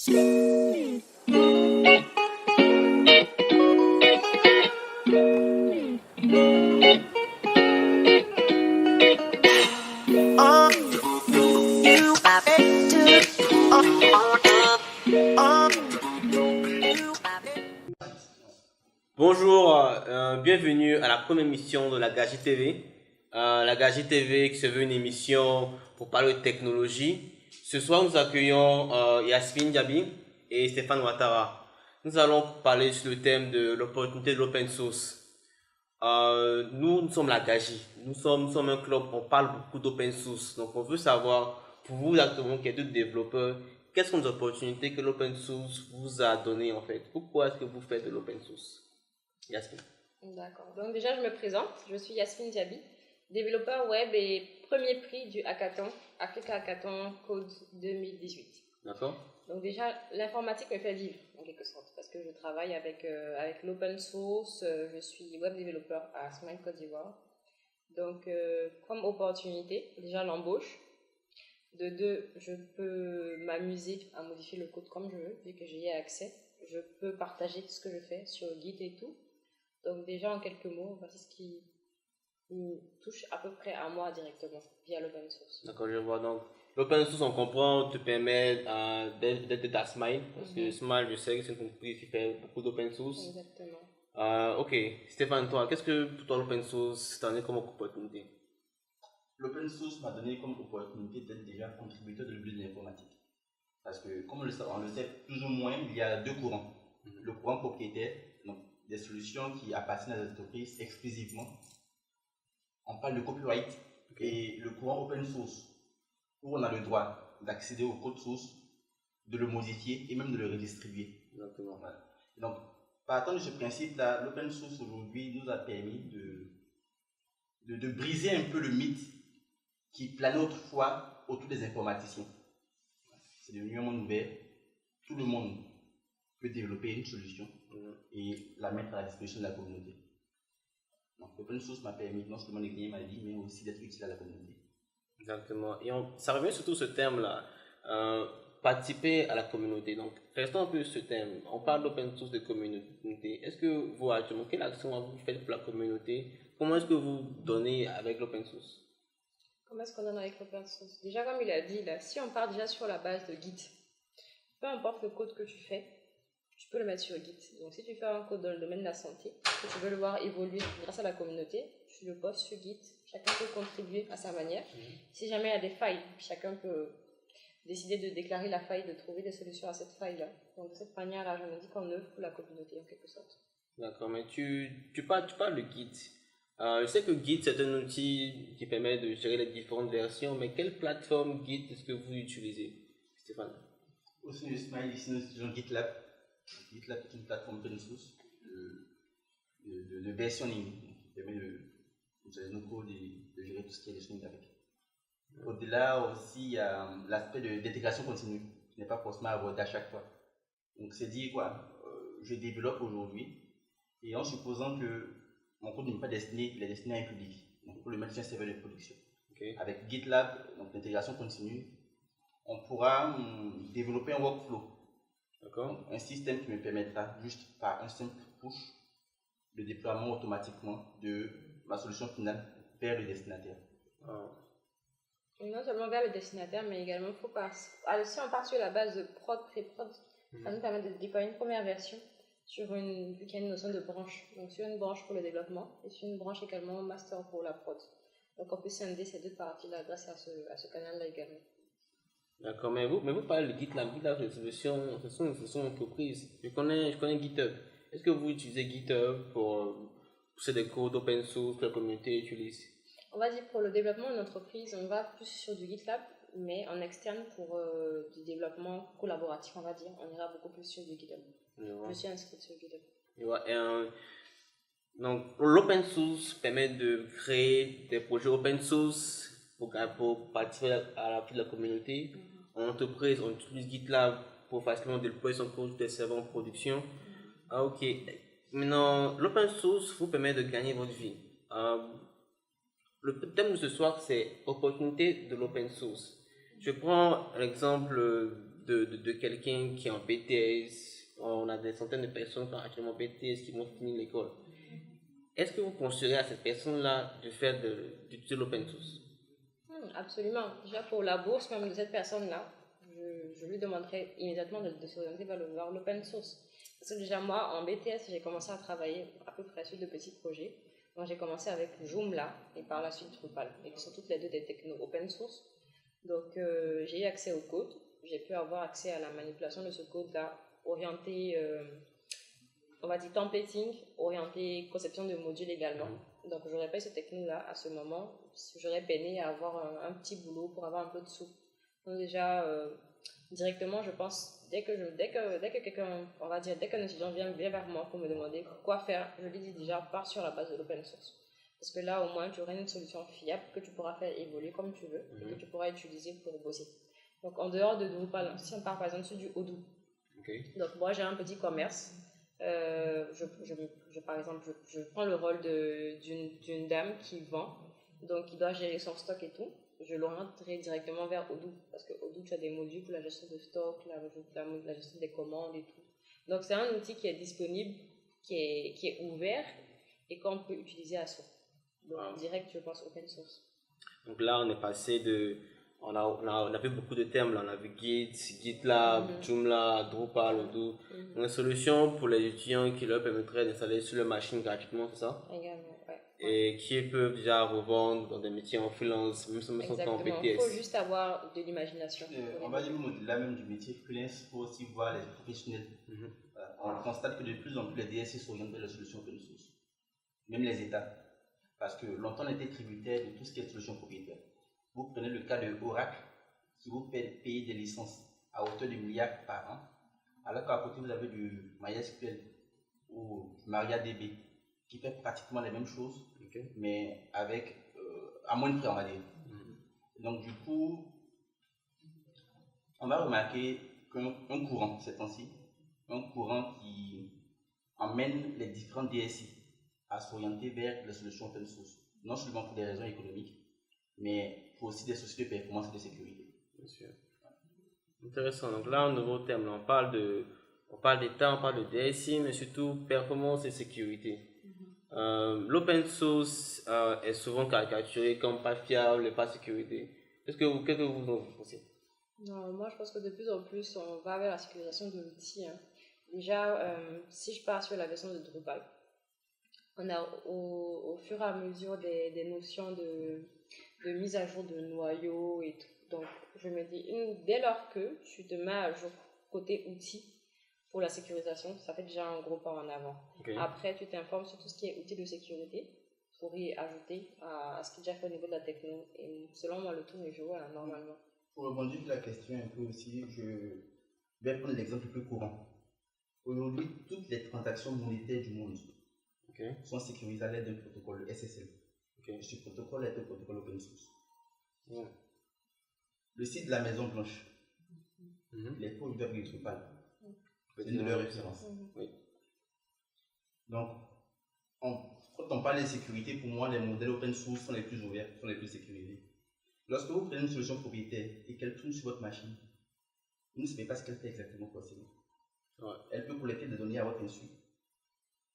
Bonjour, bienvenue à la première émission de la Gaji TV. La Gaji TV qui se veut une émission pour parler de technologie. Ce soir, nous accueillons Yasmine Diaby et Stéphane Ouattara. Nous allons parler sur le thème de l'opportunité de l'open source. Nous sommes la Gaji. Nous sommes un club, on parle beaucoup d'open source. Donc, on veut savoir, pour vous, actuellement, qui êtes développeurs, quelles sont les opportunités que l'open source vous a données en fait? Pourquoi est-ce que vous faites de l'open source? Yasmine. D'accord. Donc déjà, je me présente. Je suis Yasmine Diaby, développeur web et premier prix du hackathon, Africa Hackathon Code 2018. D'accord. Donc déjà, l'informatique me fait vivre, en quelque sorte, parce que je travaille avec l'open source. Je suis web développeur à Smile Côte d'Ivoire. Donc, comme opportunité, déjà l'embauche. De deux, je peux m'amuser à modifier le code comme je veux, vu que j'y ai accès. Je peux partager ce que je fais sur Git et tout. Donc déjà, en quelques mots, voici ce qui me touche à peu près à moi directement via l'open source. D'accord, je vois. Donc, l'open source, on comprend, te permet d'être à Smile, parce que Smile, je sais que c'est une entreprise qui fait beaucoup d'open source. Exactement. Ok, Stéphane, toi, qu'est-ce que pour toi l'open source t'en est comme opportunité? L'open source m'a donné comme opportunité d'être déjà contributeur de l'objet de l'informatique. Parce que, comme on le sait plus ou moins, il y a deux courants. Le courant propriétaire, donc des solutions qui appartiennent à des entreprises exclusivement. On parle de copyright. Et le courant open source, où on a le droit d'accéder au code source, de le modifier et même de le redistribuer. Exactement. Voilà. Donc, partant de ce principe-là, l'open source aujourd'hui nous a permis de briser un peu le mythe qui planait autrefois autour des informaticiens. C'est devenu un monde ouvert. Tout le monde peut développer une solution et la mettre à la disposition de la communauté. Donc, l'open source m'a permis non seulement de gagner ma vie, mais aussi d'être utile à la communauté. Exactement. Et ça revient surtout ce thème-là, participer à la communauté. Donc, restons un peu sur ce thème. On parle d'open source de communauté. Est-ce que vous, actuellement, quelle action vous faites pour la communauté? Comment est-ce que vous donnez avec l'open source? Comment est-ce qu'on donne avec l'open source? Déjà, comme il a dit, là, si on part déjà sur la base de Git, peu importe le code que tu fais, tu peux le mettre sur Git. Donc, si tu fais un code dans le domaine de la santé, que tu veux le voir évoluer grâce à la communauté, tu le postes sur Git. Chacun peut contribuer à sa manière. Si jamais il y a des failles, chacun peut décider de déclarer la faille, de trouver des solutions à cette faille-là. Donc, de cette manière-là, je me dis qu'on œuvre pour la communauté en quelque sorte. D'accord, mais tu parles de Git. Je sais que Git, c'est un outil qui permet de gérer les différentes versions, mais quelle plateforme Git est-ce que vous utilisez, Stéphane? Au sein de Smile, ici, nous utilisons GitLab. GitLab est une plateforme open source de versionning qui permet de utiliser nos codes et de gérer tout ce qui est versionning avec. Au-delà aussi, il y a l'aspect d'intégration continue, qui n'est pas forcément abordé à chaque fois. Donc, c'est dire quoi, je développe aujourd'hui, et en supposant que mon code n'est pas destiné, il est destiné à un public. Donc, pour le mettre sur un serveur de production. Avec GitLab, donc l'intégration continue, on pourra développer un workflow. Donc, un système qui me permettra, juste par un simple push, le déploiement automatiquement de ma solution finale vers le destinataire. Et non seulement vers le destinataire, mais également, si on part sur la base de prod, pré-prod, ça nous permet de déployer une première version vu qu'il y a une notion de branche. Donc sur une branche pour le développement et sur une branche également master pour la prod. Donc on peut scinder ces deux parties-là grâce à ce canal-là également. D'accord, mais vous parlez de GitLab. GitLab, c'est une solution d'entreprise. Je connais GitHub. Est-ce que vous utilisez GitHub pour pousser des codes open source que la communauté utilise? On va dire pour le développement d'une entreprise, on va plus sur du GitLab, mais en externe pour du développement collaboratif, on va dire, on ira beaucoup plus sur du GitHub. Je suis inscrit sur GitHub. Donc, l'open source permet de créer des projets open source pour participer à la vie de la communauté. En entreprise, on utilise GitLab pour facilement déployer son code des serveurs en production. Ok. Maintenant, l'open source vous permet de gagner votre vie. Le thème de ce soir, c'est opportunité de l'open source. Je prends l'exemple de quelqu'un qui est en BTS, on a des centaines de personnes qui sont actuellement en BTS qui vont finir l'école. Est-ce que vous conseillerez à cette personne-là de faire d'utiliser l'open source? Absolument. Déjà pour la bourse même de cette personne-là, je lui demanderais immédiatement de s'orienter vers l'open source. Parce que déjà moi, en BTS, j'ai commencé à travailler à peu près sur de petits projets. Donc j'ai commencé avec Joomla et par la suite Drupal, et qui sont toutes les deux des technos open source. Donc j'ai eu accès au code, j'ai pu avoir accès à la manipulation de ce code-là, orienté, on va dire templating, orienté conception de modules également. Donc j'aurais pas eu ce techno-là à ce moment, j'aurais peiné à avoir un petit boulot pour avoir un peu de sous. Donc déjà, directement, je pense, dès que quelqu'un, on va dire, dès qu'un étudiant vient vers moi pour me demander quoi faire, je lui dis déjà, pars sur la base de l'open source. Parce que là, au moins, tu auras une solution fiable que tu pourras faire évoluer comme tu veux et que tu pourras utiliser pour bosser. Donc, en dehors de Drupal, si on part par exemple sur du Odoo. Donc, moi, j'ai un petit commerce. Par exemple, je prends le rôle d'une dame qui vend, donc qui doit gérer son stock et tout. Je l'orienterai directement vers Odoo, parce que Odoo, tu as des modules pour la gestion de stock, la gestion des commandes et tout. Donc, c'est un outil qui est disponible, qui est ouvert et qu'on peut utiliser à soi. Donc, direct, je pense open source. Donc là, on est passé de... On a vu beaucoup de termes, là. On a vu Git, GitLab, Joomla, Drupal, Odoo. Une solution pour les étudiants qui leur permettrait d'installer sur leur machine gratuitement, c'est ça? Également, ouais. Et qui peuvent déjà revendre dans des métiers en freelance, même si on sont en BTS. Il faut juste avoir de l'imagination. On va dire au-delà même du métier freelance, il faut aussi voir les professionnels. On constate que de plus en plus les DSI s'orientent vers les solutions open source, même les États. Parce que longtemps on était tributaire de tout ce qui est solution propriétaire. Vous prenez le cas de Oracle qui vous fait payer des licences à hauteur de milliards par an, alors qu'à côté vous avez du MySQL ou du MariaDB qui fait pratiquement les mêmes choses, mais avec à moins de frais, on va dire. Donc du coup, on va remarquer qu'un courant ces temps-ci, un courant qui emmène les différents DSI à s'orienter vers les solutions open source, non seulement pour des raisons économiques, mais pour aussi des soucis de performance et de sécurité. Bien sûr. Intéressant. Donc là, un nouveau terme, on parle d'État, on parle de DSI, mais surtout performance et sécurité. L'open source est souvent caricaturé comme pas fiable et pas sécurité. Qu'est-ce que vous en pensez? Non, moi je pense que de plus en plus on va vers la sécurisation de l'outil. Déjà, si je pars sur la version de Drupal, on a au fur et à mesure des notions de mise à jour de noyaux et tout. Donc je me dis, dès lors que tu te mets à jour côté outils pour la sécurisation, ça fait déjà un gros pas en avant. Après, tu t'informes sur tout ce qui est outils de sécurité pour y ajouter à ce qui est déjà fait au niveau de la techno. Et selon moi, le tour est joué normalement. Pour rebondir sur la question un peu aussi, je vais prendre l'exemple le plus courant. Aujourd'hui, toutes les transactions monétaires du monde sont sécurisées à l'aide d'un protocole, le SSL. Ce protocole est un protocole open source. Le site de la Maison Blanche, les codes doivent être Drupal. C'est une de leurs références. Donc, quand on parle de sécurité, pour moi, les modèles open source sont les plus ouverts, sont les plus sécurisés. Lorsque vous prenez une solution propriétaire et qu'elle tourne sur votre machine, vous ne savez pas ce qu'elle fait exactement forcément. Elle peut collecter des données à votre insu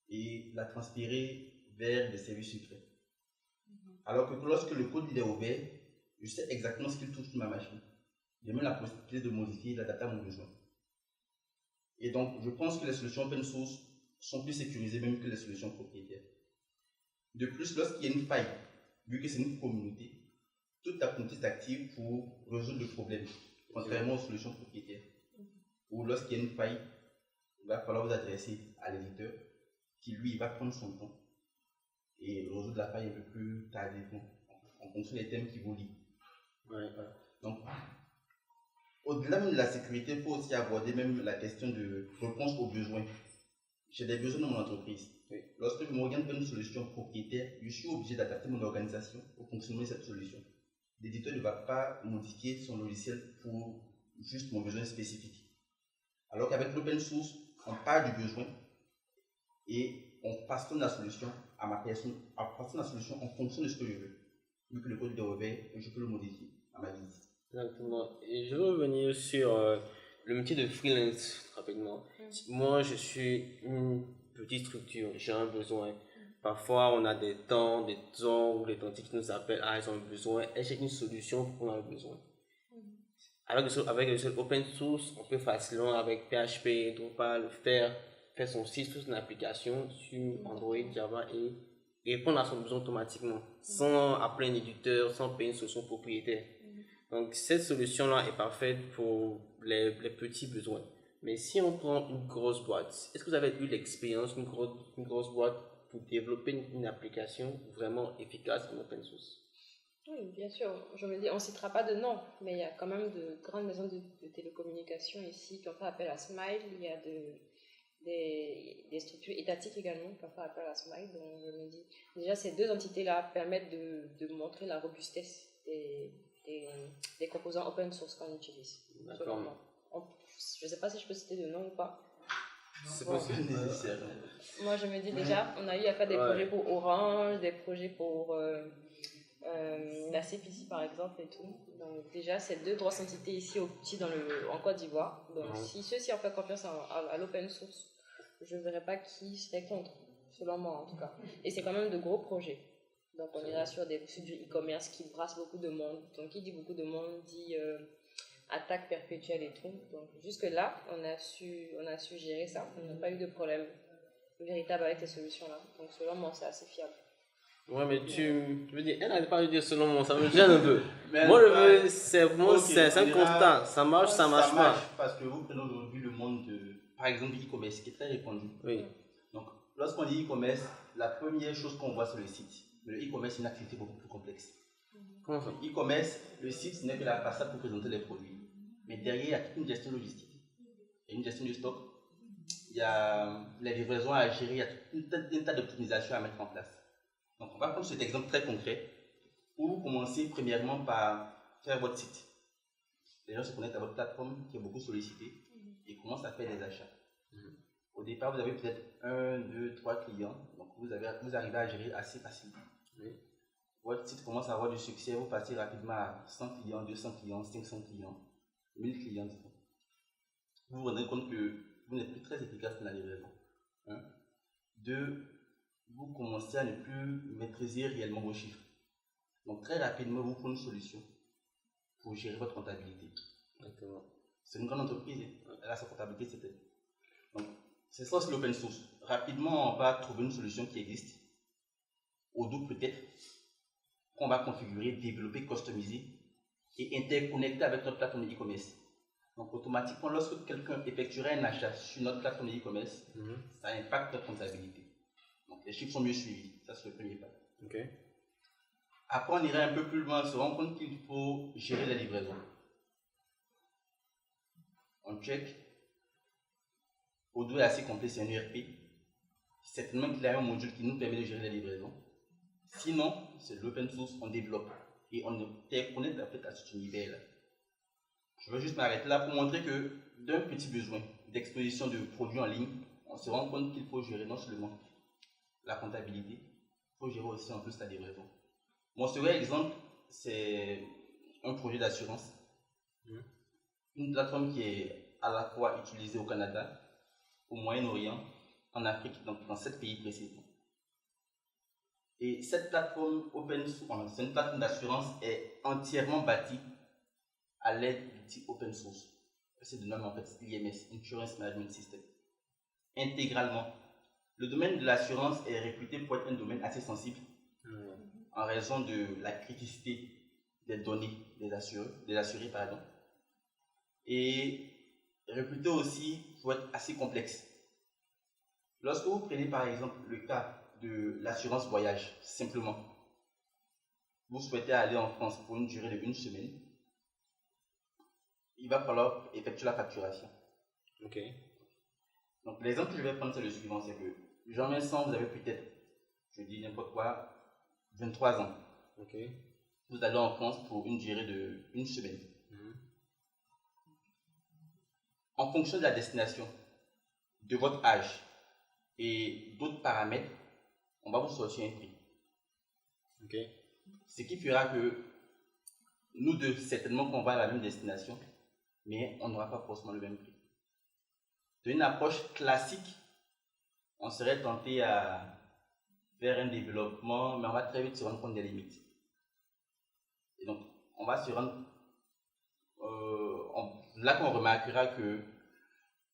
et la transférer vers des services secrets. Alors que lorsque le code est ouvert, je sais exactement ce qu'il touche sur ma machine. J'ai même la possibilité de modifier et d'adapter à mon besoin. Et donc, je pense que les solutions open source sont plus sécurisées même que les solutions propriétaires. De plus, lorsqu'il y a une faille, vu que c'est une communauté, toute la communauté s'active pour résoudre le problème, contrairement aux solutions propriétaires. Ou lorsqu'il y a une faille, il va falloir vous adresser à l'éditeur qui, lui, va prendre son temps et résoudre la faille un peu plus tardivement, en fonction des thèmes qui vous lient. Donc, au-delà même de la sécurité, il faut aussi aborder même la question de réponse aux besoins. J'ai des besoins dans mon entreprise. Lorsque je m'oriente vers une solution propriétaire, je suis obligé d'adapter mon organisation au fonctionnement de cette solution. L'éditeur ne va pas modifier son logiciel pour juste mon besoin spécifique. Alors qu'avec l'open source, on part du besoin et on façonne la solution à ma personne, on façonne la solution en fonction de ce que je veux. Vu que le code est ouvert, je peux le modifier à ma guise. Exactement. Et je veux revenir sur le métier de freelance, rapidement. Moi, je suis une petite structure, j'ai un besoin. Parfois, on a des temps où les tantiques qui nous appellent, ah, ils ont besoin, et j'ai une solution pour qu'on a besoin. Avec le seul open source, on peut facilement, avec PHP, Drupal, faire son site, faire son application sur Android, Java et répondre à son besoin automatiquement, sans appeler un éditeur, sans payer une solution propriétaire. Donc, cette solution-là est parfaite pour les petits besoins. Mais si on prend une grosse boîte, est-ce que vous avez eu l'expérience d'une grosse boîte pour développer une application vraiment efficace en open source? Oui, bien sûr. Je me dis, on ne citera pas de nom, mais il y a quand même de grandes maisons de télécommunications ici qui ont fait appel à Smile. Il y a des structures étatiques également qui ont fait appel à Smile. Donc, je me dis, déjà, ces deux entités-là permettent de montrer la robustesse des composants open source qu'on utilise. D'accord. Je ne sais pas si je peux citer de nom ou pas. C'est possible. Moi, je me dis déjà, on a eu à faire des projets pour Orange, des projets pour la CPC par exemple et tout. Donc déjà, ces deux grosses entités ici en Côte d'Ivoire. Donc si ceux-ci ont fait confiance à l'open source, je ne verrais pas qui serait contre, selon moi en tout cas. Et c'est quand même de gros projets. Donc on est là sur du e-commerce qui brasse beaucoup de monde. Donc qui dit beaucoup de monde dit attaque perpétuelle et tout. Donc jusque là, on a su gérer ça. On n'a pas eu de problème véritable avec ces solutions-là. Donc selon moi, c'est assez fiable. Ouais, mais tu veux dire, elle n'arrête pas de dire selon moi, ça me gêne un peu. Moi, je veux, c'est un constat. Ça marche, ça marche pas. Parce que vous prenez aujourd'hui le monde par exemple, e-commerce qui est très répandu. Oui. Donc, lorsqu'on dit e-commerce, la première chose qu'on voit sur le site, le e-commerce est une activité beaucoup plus complexe. Comment ça? E-commerce, le site, ce n'est que la façade pour présenter les produits. Mais derrière, il y a toute une gestion logistique. Il y a une gestion du stock. Il y a les livraisons à gérer, il y a un tas d'optimisations à mettre en place. Donc, on va prendre cet exemple très concret où vous commencez premièrement par faire votre site. Les gens se connectent à votre plateforme qui est beaucoup sollicitée et commencent à faire des achats. Au départ, vous avez peut-être 1, 2, 3 clients, donc vous arrivez à gérer assez facilement. Votre site commence à avoir du succès, vous passez rapidement à 100 clients, 200 clients, 500 clients, 1000 clients. Vous vous rendez compte que vous n'êtes plus très efficace dans la livraison. 2, vous commencez à ne plus maîtriser réellement vos chiffres. Donc très rapidement, vous prenez une solution pour gérer votre comptabilité. C'est une grande entreprise, elle a sa comptabilité, c'était. Donc c'est ça aussi l'open source. Rapidement, on va trouver une solution qui existe, au double peut-être, qu'on va configurer, développer, customiser et interconnecter avec notre plateforme de e-commerce. Donc automatiquement, lorsque quelqu'un effectuera un achat sur notre plateforme de e-commerce, ça impacte notre comptabilité. Donc les chiffres sont mieux suivis, ça c'est le premier pas. Après on irait un peu plus loin, on se rend compte qu'il faut gérer la livraison. On check. Odoo est assez complet, c'est un ERP. Certainement qu'il y a un module qui nous permet de gérer la livraison. Sinon, c'est l'open source, on développe et on interconnecte en fait à ce univers-là. Je veux juste m'arrêter là pour montrer que d'un petit besoin d'exposition de produits en ligne, on se rend compte qu'il faut gérer non seulement la comptabilité, il faut gérer aussi en plus la livraison. Mon second exemple, c'est un projet d'assurance. Une plateforme qui est à la fois utilisée au Canada, au Moyen-Orient, en Afrique, donc dans 7 pays précisément. Et cette plateforme open source, c'est une plateforme d'assurance, est entièrement bâtie à l'aide d'outils open source. C'est le nom en fait, IMS, Insurance Management System. Intégralement. Le domaine de l'assurance est réputé pour être un domaine assez sensible en raison de la criticité des données des assurés, et réputé aussi pour être assez complexe. Lorsque vous prenez par exemple le cas de l'assurance voyage, simplement, vous souhaitez aller en France pour une durée de 1 semaine, il va falloir effectuer la facturation. Donc l'exemple que je vais prendre c'est le suivant, c'est que Jean-Vincent, vous avez peut-être, je dis n'importe quoi, 23 ans. Vous allez en France pour une durée de 1 semaine. En fonction de la destination, de votre âge et d'autres paramètres, on va vous sortir un prix. Ce qui fera que nous deux, certainement qu'on va à la même destination, mais on n'aura pas forcément le même prix. De une approche classique, on serait tenté à faire un développement, mais on va très vite se rendre compte des limites. Et donc, on va se rendre... là qu'on remarquera qu'il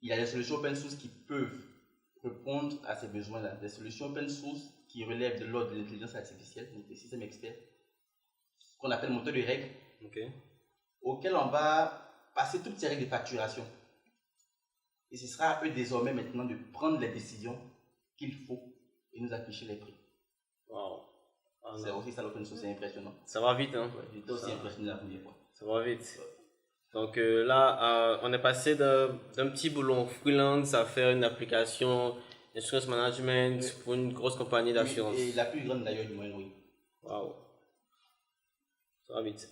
y a des solutions open source qui peuvent répondre à ces besoins-là. Des solutions open source qui relèvent de l'ordre de l'intelligence artificielle, donc des systèmes experts, ce qu'on appelle moteur de règles, auxquels on va passer toutes ces règles de facturation. Et ce sera à eux désormais maintenant de prendre les décisions qu'il faut et nous afficher les prix. Wow. C'est aussi ça l'open source, c'est impressionnant. Ça va vite, hein? Ouais, j'étais aussi impressionné la première fois. Ça va vite. Donc là, on est passé d'un petit boulot freelance à faire une application d'insurance management pour une grosse compagnie d'assurance. Et la plus grande d'ailleurs du Moyen-Orient. Waouh. Ça va vite.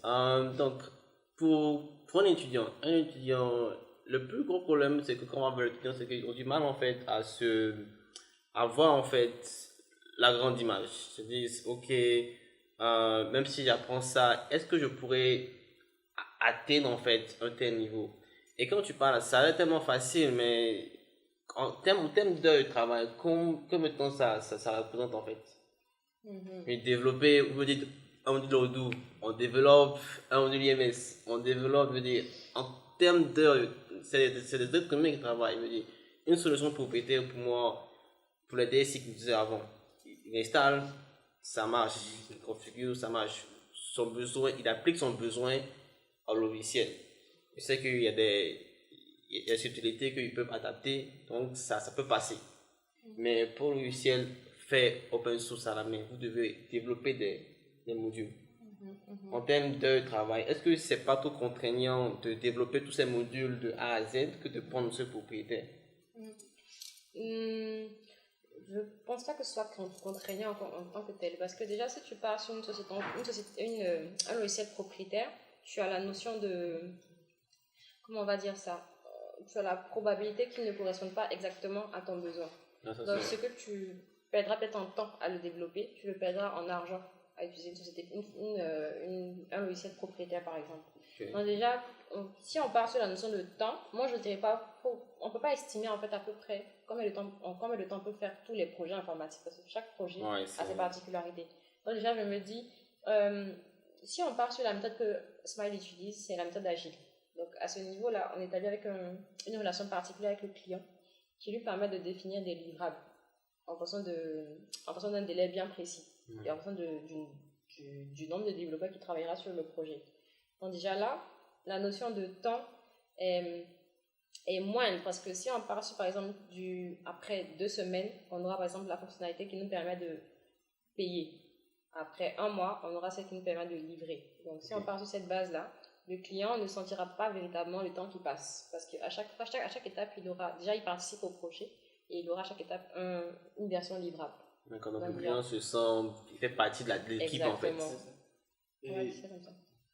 Donc, pour un étudiant, le plus gros problème, c'est que quand on va vers l'étudiant, c'est qu'ils ont du mal en fait à voir en fait la grande image. Ils se disent, ok, même si j'apprends ça, est-ce que je pourrais atteindre en fait un tel niveau? Et quand tu parles, ça a l'air tellement facile, mais en termes d'heures de travail, combien de temps ça représente en fait? Et développer, on dit l'Odoo, on développe un IMS, on développe, en termes d'heures, c'est des êtres humains qui travaillent. Une solution propriétaire pour moi, pour les DSI que je disais avant, il installe, ça marche, il configure, ça marche. Son besoin, il applique son besoin au logiciel. Je sais qu'il y a des utilités qu'ils peuvent adapter, donc ça peut passer. Mais pour le logiciel fait open source à la main, vous devez développer des modules. En termes de travail, est-ce que c'est pas trop contraignant de développer tous ces modules de A à Z que de prendre ce propriétaire? Je pense pas que ce soit contraignant en tant que tel, parce que déjà si tu pars sur un logiciel propriétaire, tu as la notion de, comment on va dire ça, tu as la probabilité qu'il ne corresponde pas exactement à ton besoin. Donc ce que tu perdras peut-être en temps à le développer, tu le perdras en argent à utiliser une société, un logiciel propriétaire par exemple. Donc déjà, si on part sur la notion de temps, moi je dirais pas, on peut pas estimer en fait à peu près combien de temps peut faire tous les projets informatiques, parce que chaque projet a ses particularités. Donc déjà je me dis, si on part sur la méthode que Smile utilise, c'est la méthode agile. Donc à ce niveau-là, on établit avec une relation particulière avec le client qui lui permet de définir des livrables en fonction d'un délai bien précis et en fonction du nombre de développeurs qui travaillera sur le projet. Donc déjà là, la notion de temps est moindre, parce que si on part sur par exemple après 2 semaines, on aura par exemple la fonctionnalité qui nous permet de payer. Après 1 mois, on aura celle qui nous permet de livrer. Donc si on part sur cette base-là, le client ne sentira pas véritablement le temps qui passe, parce qu'à chaque étape, il participe au projet et il aura à chaque étape une version livrable. D'accord, donc le client se sent, il fait partie de l'équipe en fait. C'est comme ça.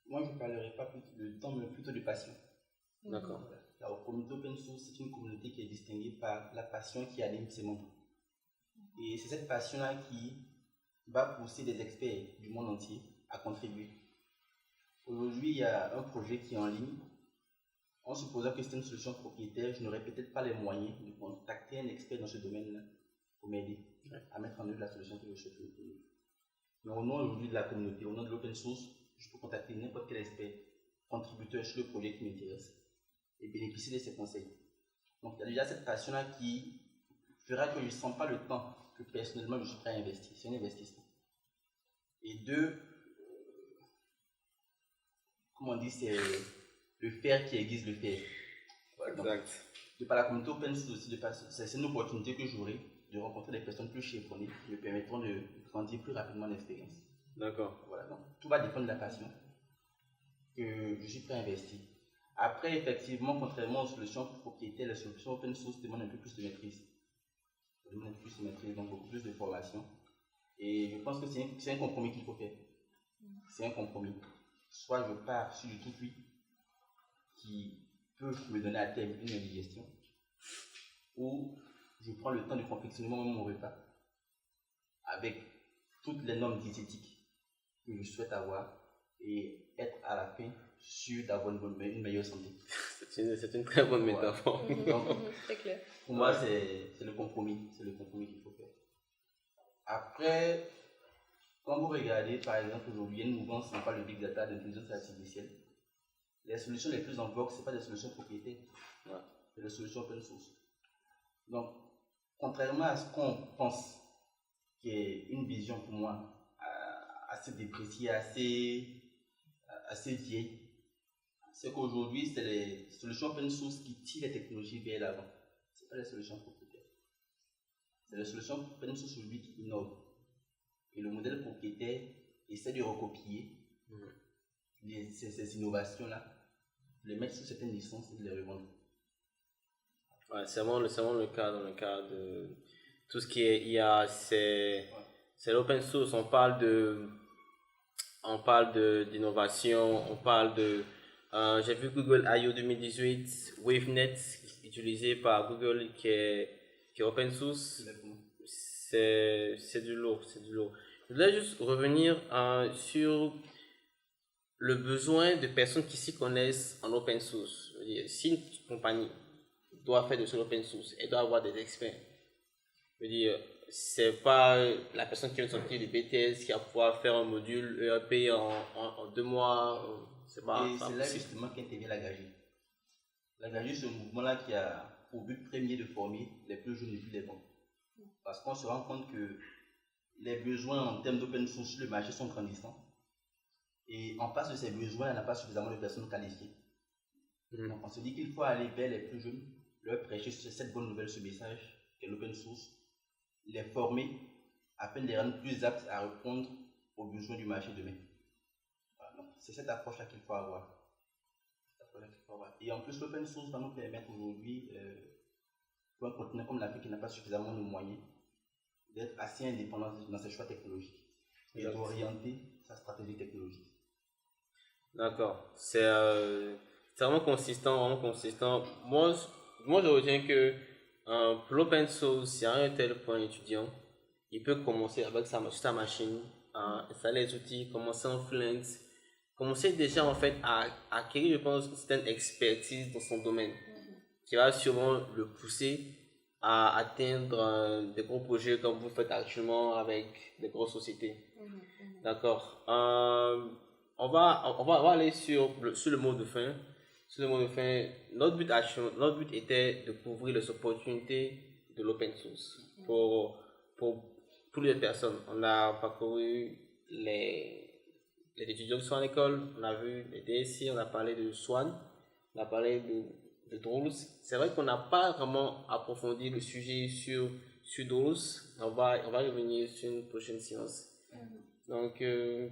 Moi, je ne parlerai pas de temps, mais plutôt de passion. D'accord. La communauté open source, c'est une communauté qui est distinguée par la passion qui anime ses membres. Et c'est cette passion-là qui va pousser des experts du monde entier à contribuer. Aujourd'hui, il y a un projet qui est en ligne. En supposant que c'est une solution propriétaire, je n'aurais peut-être pas les moyens de contacter un expert dans ce domaine-là pour m'aider à mettre en œuvre la solution que je souhaite. Mais au nom aujourd'hui de la communauté, au nom de l'open source, je peux contacter n'importe quel expert, contributeur sur le projet qui m'intéresse et bénéficier de ses conseils. Donc il y a déjà cette passion-là qui fera que je ne sens pas le temps que personnellement je suis prêt à investir. C'est un investissement. Et 2, comment on dit, c'est le faire qui aiguise le faire. Exact. De par la communauté open source aussi, c'est une opportunité que j'aurai de rencontrer des personnes plus chevronnées qui me permettront de grandir plus rapidement l'expérience. D'accord. Voilà, donc tout va dépendre de la passion que je suis prêt à investir. Après, effectivement, contrairement aux solutions propriétaires, les solutions open source demandent un peu plus de maîtrise. Donc beaucoup plus de formation. Et je pense que c'est un compromis qu'il faut faire. C'est un compromis. Soit je pars sur du tout cuit qui peut me donner à terme une indigestion, ou je prends le temps de confectionner moi-même mon repas avec toutes les normes diététiques que je souhaite avoir et être à la fin sûr d'avoir une meilleure santé. C'est une très bonne métaphore. Donc, C'est clair. pour moi, c'est le compromis. C'est le compromis qu'il faut faire. Après, quand vous regardez, par exemple, aujourd'hui, il y a une mouvance, on parle de big data, d'intelligence artificielle. Les solutions les plus en vogue, ce ne sont pas des solutions propriétaires, c'est des solutions open source. Donc, contrairement à ce qu'on pense, qui est une vision pour moi assez dépréciée, assez vieille, c'est qu'aujourd'hui, c'est les solutions open source qui tirent les technologies vers l'avant. Ce ne sont pas les solutions propriétaires. C'est les solutions open source aujourd'hui qui innovent. Et le modèle propriétaire essaie de recopier ces innovations-là, de les mettre sous certaines licences et de les revendre. Ouais, c'est vraiment le cas dans le cas de tout ce qui est IA, c'est l'open source. On parle d'innovation, on parle de j'ai vu Google I/O 2018, WaveNet utilisé par Google qui est open source. C'est du lourd, c'est du lourd. Je voulais juste revenir sur le besoin de personnes qui s'y connaissent en open source. Je veux dire, si une compagnie doit faire de l'open source, elle doit avoir des experts. Je veux dire, c'est pas la personne qui vient de sortir du BTS qui va pouvoir faire un module ERP en 2 mois. C'est pas Et c'est là possible. justement qu'intervient la GAGI. La GAGI, c'est un mouvement-là qui a pour but premier de former les plus jeunes et plus les bons. Parce qu'on se rend compte que les besoins en termes d'open source sur le marché sont grandissants. Et en face de ces besoins, il n'y a pas suffisamment de personnes qualifiées. Donc on se dit qu'il faut aller vers les plus jeunes, leur prêcher cette bonne nouvelle, ce message, qui est l'open source, les former afin de les rendre plus aptes à répondre aux besoins du marché demain. Voilà, c'est cette approche-là qu'il faut avoir. Et en plus, l'open source va nous permettre aujourd'hui, pour un continent comme l'Afrique qui n'a pas suffisamment de moyens, d'être assez indépendant dans ses choix technologiques et d'orienter sa stratégie technologique. D'accord. C'est vraiment consistant, vraiment consistant. Moi, je retiens que pour l'open source, si à un tel point étudiant, il peut commencer avec sa machine, installer les outils, commencer en Fluent, commencer déjà en fait à acquérir, je pense, une certaine expertise dans son domaine qui va sûrement le pousser à atteindre des gros projets comme vous faites actuellement avec des grosses sociétés. D'accord. On va aller sur le mot de fin. Sur le mot de fin, notre but était de couvrir les opportunités de l'open source pour toutes les personnes. On a parcouru les étudiants qui sont à l'école, on a vu les DSI, on a parlé de Swan, on a parlé de Drolls. C'est vrai qu'on n'a pas vraiment approfondi le sujet sur Drolls. On va revenir sur une prochaine séance. Donc,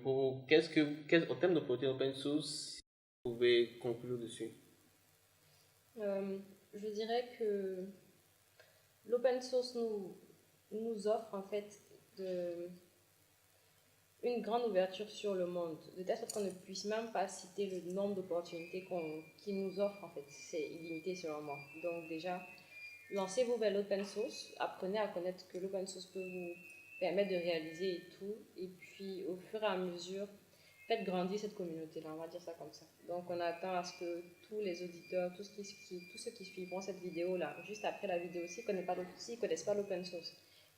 au thème de protéines open source, vous pouvez conclure dessus. Je dirais que l'open source nous offre en fait une grande ouverture sur le monde, de telle sorte qu'on ne puisse même pas citer le nombre d'opportunités qu'il nous offre en fait. C'est illimité selon moi. Donc déjà, lancez-vous vers l'open source, apprenez à connaître que l'open source peut vous permettre de réaliser et tout, et puis au fur et à mesure, faites grandir cette communauté-là, on va dire ça comme ça. Donc on attend à ce que tous les auditeurs, tous ceux qui suivront cette vidéo-là, juste après la vidéo, s'ils ne connaissent pas l'open source,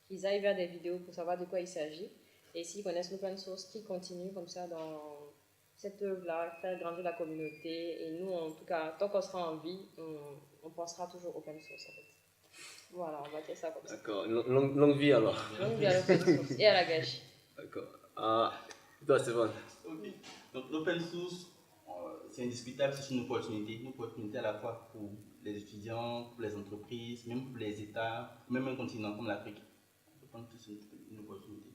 qu'ils aillent vers des vidéos pour savoir de quoi il s'agit, et s'ils connaissent l'open source, qu'ils continuent comme ça dans cette œuvre-là, faire grandir la communauté, et nous en tout cas, tant qu'on sera en vie, on pensera toujours open source en fait. Voilà, on va dire ça comme ça. D'accord, longue vie alors. Longue vie à l'open source et à la gâchis. D'accord. Toi, c'est bon. Okay. Donc l'open source, c'est indiscutable, c'est une opportunité à la fois pour les étudiants, pour les entreprises, même pour les États, même un continent comme l'Afrique. On peut prendre tout une opportunité.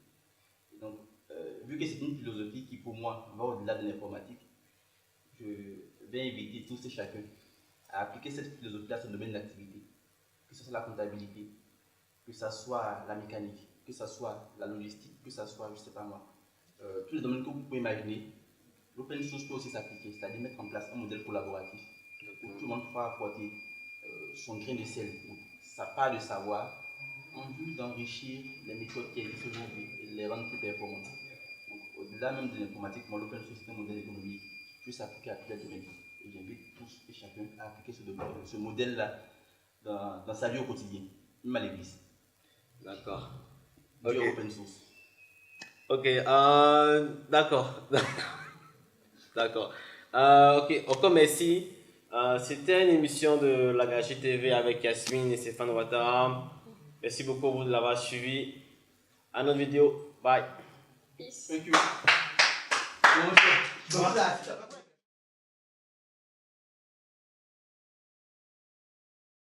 Et donc, vu que c'est une philosophie qui pour moi va au-delà de l'informatique, je vais inviter tous et chacun à appliquer cette philosophie à son domaine d'activité, que ce soit la comptabilité, que ce soit la mécanique, que ce soit la logistique, que ce soit, je ne sais pas moi, tous les domaines que vous pouvez imaginer. L'open source peut aussi s'appliquer, c'est-à-dire mettre en place un modèle collaboratif où tout le monde pourra apporter son grain de sel, sa part de savoir, en vue d'enrichir les méthodes qui existent aujourd'hui et de les rendre plus performantes. Donc, au-delà même de l'informatique, l'open source c'est un modèle économique puisse appliquer à tous les domaines. Et j'invite tous et chacun à appliquer ce modèle-là dans sa vie au quotidien, même à l'église. D'accord. Du Ok. open source. Ok, d'accord. D'accord. Ok, encore merci. C'était une émission de la Gage TV avec Yasmine et Stéphane Ouattara. Merci beaucoup de l'avoir suivi. À notre vidéo. Bye. Peace. Thank you.